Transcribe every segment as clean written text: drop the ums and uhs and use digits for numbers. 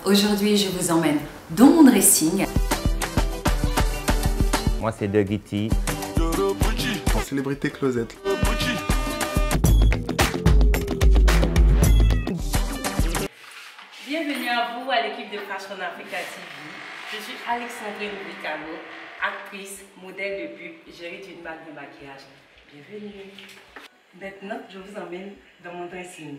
Aujourd'hui, je vous emmène dans mon dressing. Moi, c'est Dougie T. En célébrité closet. Bienvenue à vous à l'équipe de Fashion Africa TV. Je suis Alexandrine Bricalo, actrice, modèle de pub, gérée d'une marque de maquillage. Bienvenue. Maintenant, je vous emmène dans mon dressing.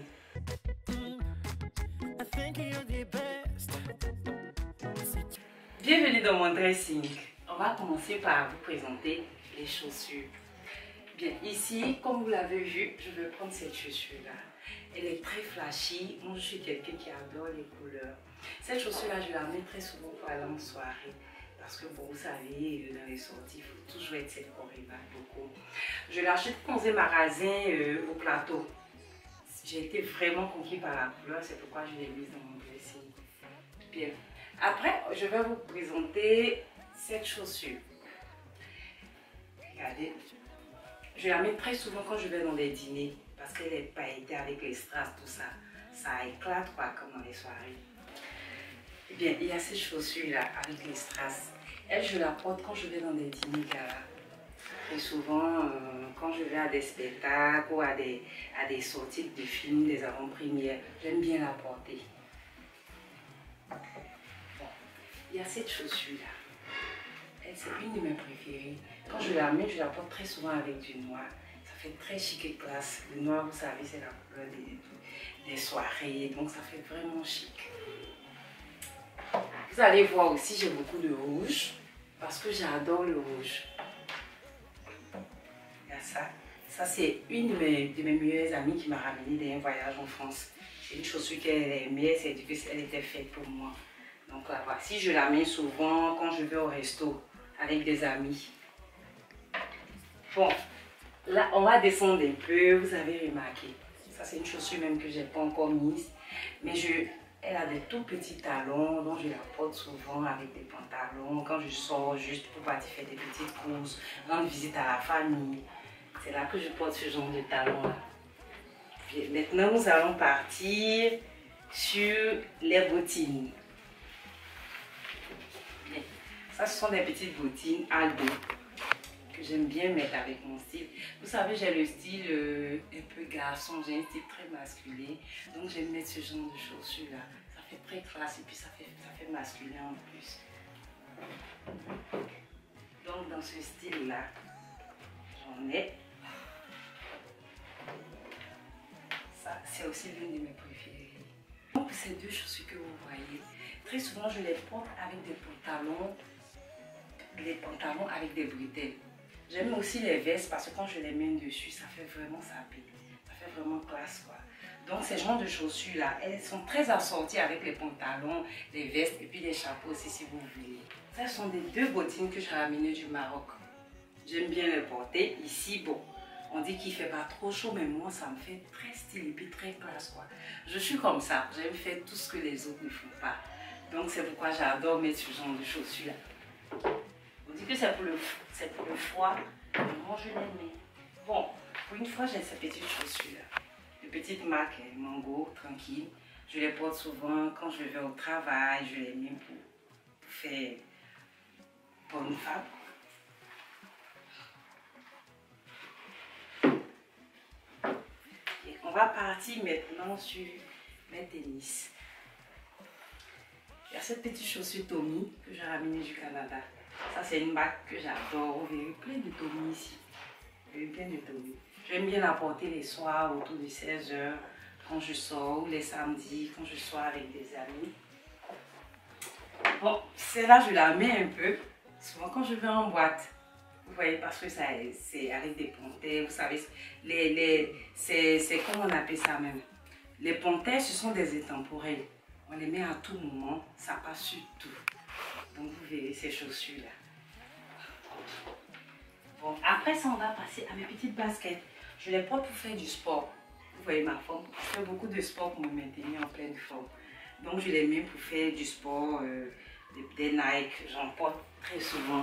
Bienvenue dans mon dressing. On va commencer par vous présenter les chaussures. Bien, ici, comme vous l'avez vu, je vais prendre cette chaussure-là. Elle est très flashy. Moi, je suis quelqu'un qui adore les couleurs. Cette chaussure-là, je la mets très souvent pour aller en soirée. Parce que, bon, vous savez, dans les sorties, il faut toujours être celle qu'on regarde beaucoup. Je l'achète dans un magasin au plateau. J'ai été vraiment conquis par la couleur, c'est pourquoi je l'ai mise dans mon dressing. Bien. Après, je vais vous présenter cette chaussure. Regardez. Je la mets très souvent quand je vais dans des dîners parce qu'elle est pailletée avec les strass, tout ça. Ça éclate quoi, comme dans les soirées. Eh bien, il y a cette chaussure-là avec les strass. Elle, je la porte quand je vais dans des dîners gala. Et souvent, quand je vais à des spectacles ou à des sorties de films, des avant-premières, j'aime bien la porter. Bon. Il y a cette chaussure-là. Elle, c'est une de mes préférées. Quand je la mets, je la porte très souvent avec du noir. Ça fait très chic et classe. Le noir, vous savez, c'est la couleur des soirées. Donc, ça fait vraiment chic. Vous allez voir aussi, j'ai beaucoup de rouge. Parce que j'adore le rouge. Il y a ça. Ça, c'est une de mes meilleures amies qui m'a ramené d'un voyage en France. C'est une chaussure qu'elle aimait. C'est difficile, elle était faite pour moi. Donc, la voici. Je la mets souvent quand je vais au resto avec des amis. Bon, là, on va descendre un peu. Vous avez remarqué. Ça, c'est une chaussure même que je n'ai pas encore mise. Mais elle a des tout petits talons, donc je la porte souvent avec des pantalons. Quand je sors juste pour partir faire des petites courses, rendre visite à la famille. C'est là que je porte ce genre de talons-là. Maintenant, nous allons partir sur les bottines. Bien. Ça, ce sont des petites bottines Aldo que j'aime bien mettre avec mon style. Vous savez, j'ai le style un peu garçon, j'ai un style très masculin. Donc, j'aime mettre ce genre de chaussures-là. Ça fait très classe et puis ça fait masculin en plus. Donc, dans ce style-là, j'en ai. Ça, c'est aussi l'une de mes préférées. Donc, ces deux chaussures que vous voyez, très souvent, je les porte avec des pantalons avec des bretelles. J'aime aussi les vestes parce que quand je les mets dessus, ça fait vraiment sapé. Ça fait vraiment classe quoi. Donc ces genres de chaussures là, elles sont très assorties avec les pantalons, les vestes et puis les chapeaux aussi si vous voulez. Ce sont des deux bottines que j'ai ramenées du Maroc. J'aime bien les porter. Ici, bon, on dit qu'il ne fait pas trop chaud, mais moi ça me fait très stylé et puis très classe quoi. Je suis comme ça, j'aime faire tout ce que les autres ne font pas. Donc c'est pourquoi j'adore mettre ce genre de chaussures là. On dit que c'est pour le froid, mais moi je les mets. Bon, pour une fois j'ai ces petites chaussures là, de petites marques, Mango, tranquille. Je les porte souvent quand je vais au travail, je les mets pour faire bonne femme. Et on va partir maintenant sur mes tennis. Il y a cette petite chaussure Tommy que j'ai ramenée du Canada. Ça, c'est une marque que j'adore. Vous verrez plein de Tommy ici. Vous verrez plein de Tommy. J'aime bien la porter les soirs autour de 16 h quand je sors, ou les samedis quand je sors avec des amis. Bon, celle-là, je la mets un peu. Souvent quand je vais en boîte. Vous voyez, parce que c'est avec des pontets. Vous savez, c'est comment on appelle ça même. Les pontets, ce sont des intemporels. On les met à tout moment. Ça passe sur tout. Donc vous verrez ces chaussures-là. Bon, après ça, on va passer à mes petites baskets. Je les porte pour faire du sport. Vous voyez ma forme. Je fais beaucoup de sport pour me maintenir en pleine forme. Donc je les mets pour faire du sport, des Nike. J'en porte très souvent.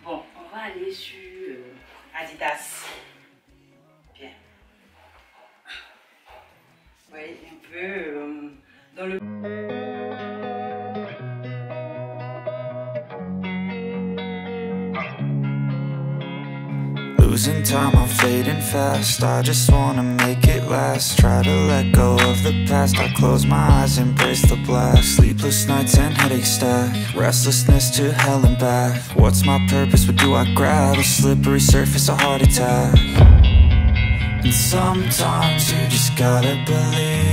Bon, on va aller sur Adidas. Bien. Vous voyez un peu Dans le... Losing time, I'm fading fast. I just wanna make it last. Try to let go of the past. I close my eyes, embrace the blast. Sleepless nights and headaches stack. Restlessness to hell and back. What's my purpose? What do I grab? A slippery surface, a heart attack. And sometimes you just gotta believe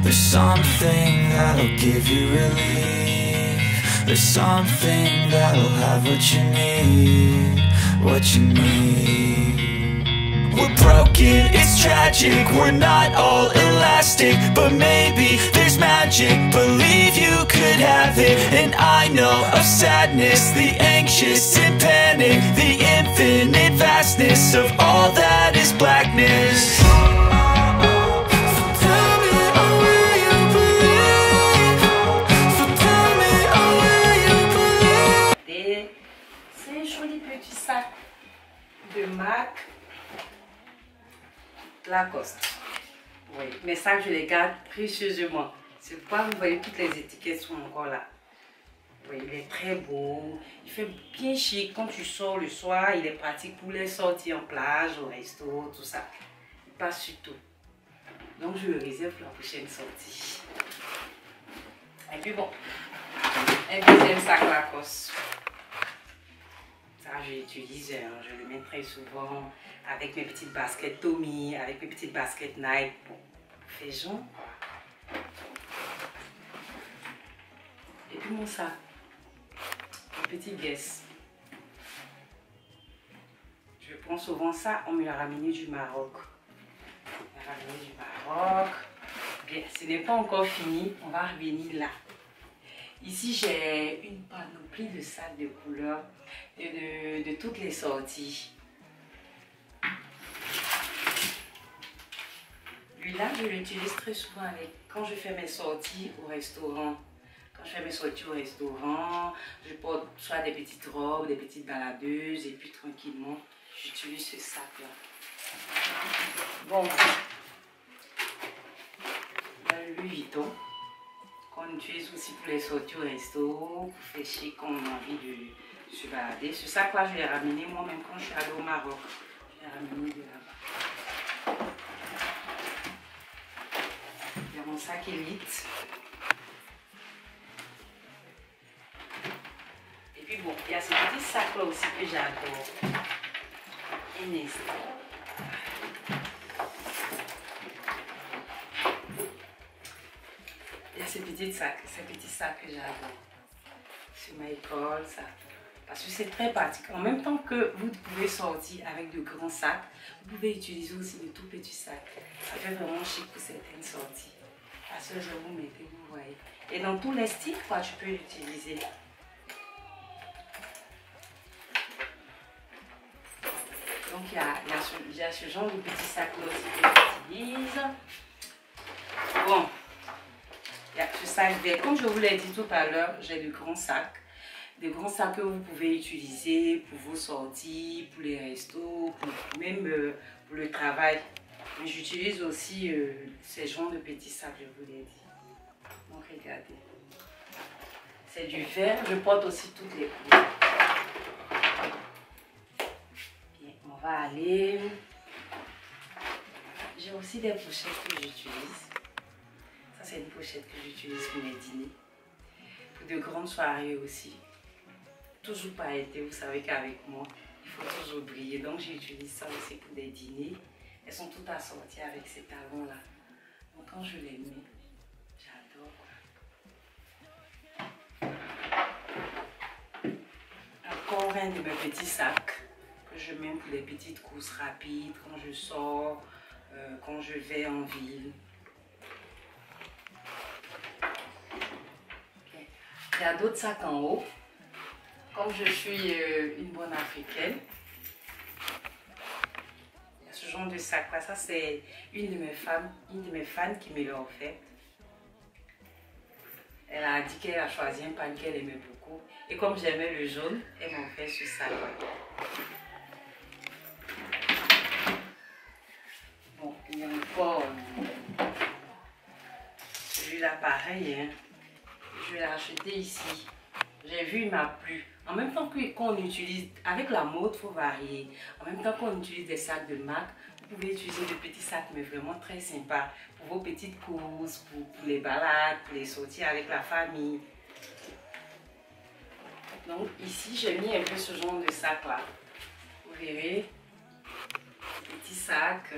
there's something that'll give you relief. There's something that'll have what you need. What you need. We're broken, it's tragic. We're not all elastic, but maybe there's magic. Believe you could have it. And I know of sadness, the anxious and panic, the infinite vastness of all that is blackness. De marque Lacoste. Oui, mais ça je les garde précieusement. C'est pourquoi vous voyez toutes les étiquettes sont encore là. Oui, il est très beau. Il fait bien chic quand tu sors le soir. Il est pratique pour les sorties en plage, au resto, tout ça. Il passe sur tout. Donc je le réserve pour la prochaine sortie. Et puis bon, un deuxième sac Lacoste. Je l'utilise, je le mets très souvent avec mes petites baskets Tommy, avec mes petites baskets Nike pour faire jaune. Et puis mon sac, un petit Guess. Je prends souvent ça, on me l'a ramené du Maroc. On l'a ramené du Maroc. Bien, ce n'est pas encore fini, on va revenir là. Ici, j'ai une panoplie de sacs de couleurs et de toutes les sorties. Lui-là, je l'utilise très souvent quand je fais mes sorties au restaurant. Quand je fais mes sorties au restaurant, je porte soit des petites robes, des petites baladeuses et puis tranquillement, j'utilise ce sac-là. Bon, il y a le Louis Vuitton. On utilise aussi pour les sorties au resto, pour faire chic quand on a envie de se balader. Ce sac-là, je l'ai ramené moi-même quand je suis allée au Maroc. Je l'ai ramené de là-bas. Il y a mon sac Elite. Et puis bon, il y a ce petit sac-là aussi que j'adore. Un instant. Ces petits sacs que j'adore. Sur ma école, ça. Parce que c'est très pratique. En même temps que vous pouvez sortir avec de grands sacs, vous pouvez utiliser aussi de tout petits sacs. Ça fait vraiment chic pour certaines sorties. Parce que je vous mettez, vous voyez. Et dans tous les styles, quoi, tu peux l'utiliser. Donc il y a ce genre de petits sacs-là aussi que j'utilise. Bon. Ce sac vert, comme je vous l'ai dit tout à l'heure, j'ai de grands sacs. Des grands sacs que vous pouvez utiliser pour vos sorties, pour les restos, même pour le travail. Mais j'utilise aussi ces genres de petits sacs, je vous l'ai dit. Donc regardez. C'est du vert, je porte aussi toutes les couleurs. Bien, on va aller. J'ai aussi des pochettes que j'utilise. Ça, c'est une pochette que j'utilise pour mes dîners. Pour de grandes soirées aussi. Toujours pailletées, vous savez qu'avec moi, il faut toujours briller. Donc, j'utilise ça aussi pour des dîners. Elles sont toutes assorties avec ces talons-là. Donc, quand je les mets, j'adore. Encore un de mes petits sacs que je mets pour des petites courses rapides, quand je sors, quand je vais en ville. Il y a d'autres sacs en haut. Comme je suis une bonne africaine, il y a ce genre de sac là. Ça, c'est une de mes fans qui me l'a offert. Elle a dit qu'elle a choisi un pan qu'elle aimait beaucoup. Et comme j'aimais le jaune, elle m'a offert ce sac là. Bon, il y a encore ce celui-là pareil, hein. Je l'ai acheté ici. J'ai vu, il m'a plu. En même temps qu'on utilise, avec la mode, il faut varier. En même temps qu'on utilise des sacs de marque, vous pouvez utiliser de petits sacs, mais vraiment très sympas. Pour vos petites courses, pour les balades, pour les sorties avec la famille. Donc ici, j'ai mis un peu ce genre de sac là. Vous verrez, petit sac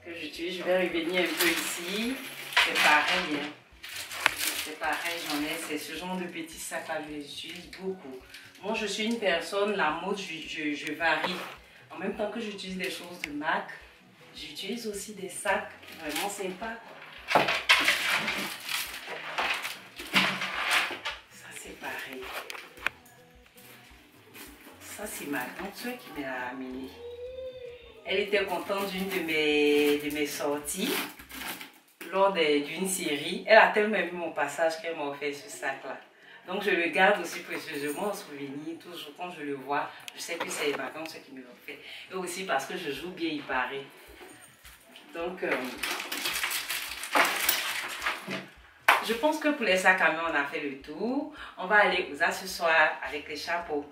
que j'utilise. Je vais revenir un peu ici. C'est pareil, hein. C'est pareil, j'en ai. C'est ce genre de petits sacs là, je les utilise beaucoup. Moi, je suis une personne, la mode, je varie. En même temps que j'utilise des choses de marque, j'utilise aussi des sacs vraiment sympas. Ça, c'est pareil. Ça, c'est ma grande soeur qui me l'a amené. Elle était contente d'une de mes sorties lors d'une série. Elle a tellement aimé mon passage qu'elle m'a offert ce sac-là. Donc, je le garde aussi précieusement en souvenir. Toujours quand je le vois, je sais que c'est ma grande soeur qui me l'a fait. Et aussi parce que je joue bien, il paraît. Donc, je pense que pour les sacs à main, on a fait le tour. On va aller aux accessoires avec les chapeaux.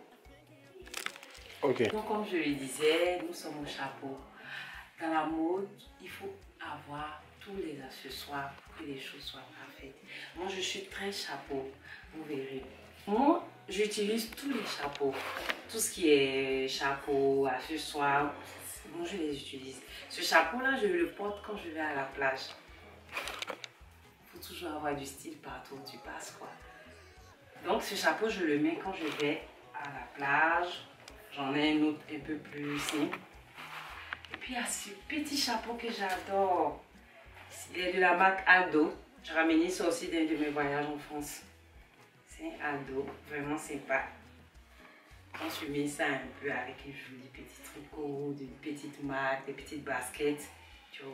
Ok. Donc, comme je le disais, nous sommes au chapeau. Dans la mode, il faut avoir tous les accessoires pour que les choses soient parfaites. Moi, je suis très chapeau, vous verrez. Moi, j'utilise tous les chapeaux. Tout ce qui est chapeau, accessoires, moi, je les utilise. Ce chapeau-là, je le porte quand je vais à la plage. Il faut toujours avoir du style partout où tu passes, quoi. Donc, ce chapeau, je le mets quand je vais à la plage. J'en ai un autre un peu plus simple. Et puis, il y a ce petit chapeau que j'adore. Il est de la marque Aldo. J'ai ramené ça aussi d'un de mes voyages en France. C'est Aldo, vraiment sympa. Quand je mets ça un peu avec un joli petit tricot, des petites marques, des petites baskets, tu vois.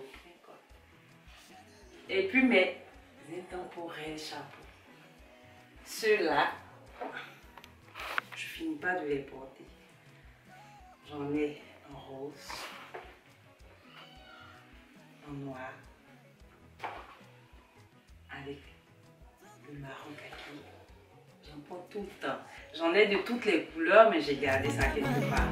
Et puis mes intemporels chapeaux. Ceux-là, je finis pas de les porter. J'en ai en rose, en noir, avec le marron kaki. J'en porte tout le temps. J'en ai de toutes les couleurs, mais j'ai gardé ça quelque part.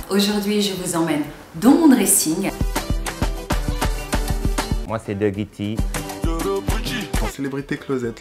Aujourd'hui, je vous emmène dans mon dressing. Moi, c'est Dougie T. En célébrité closet.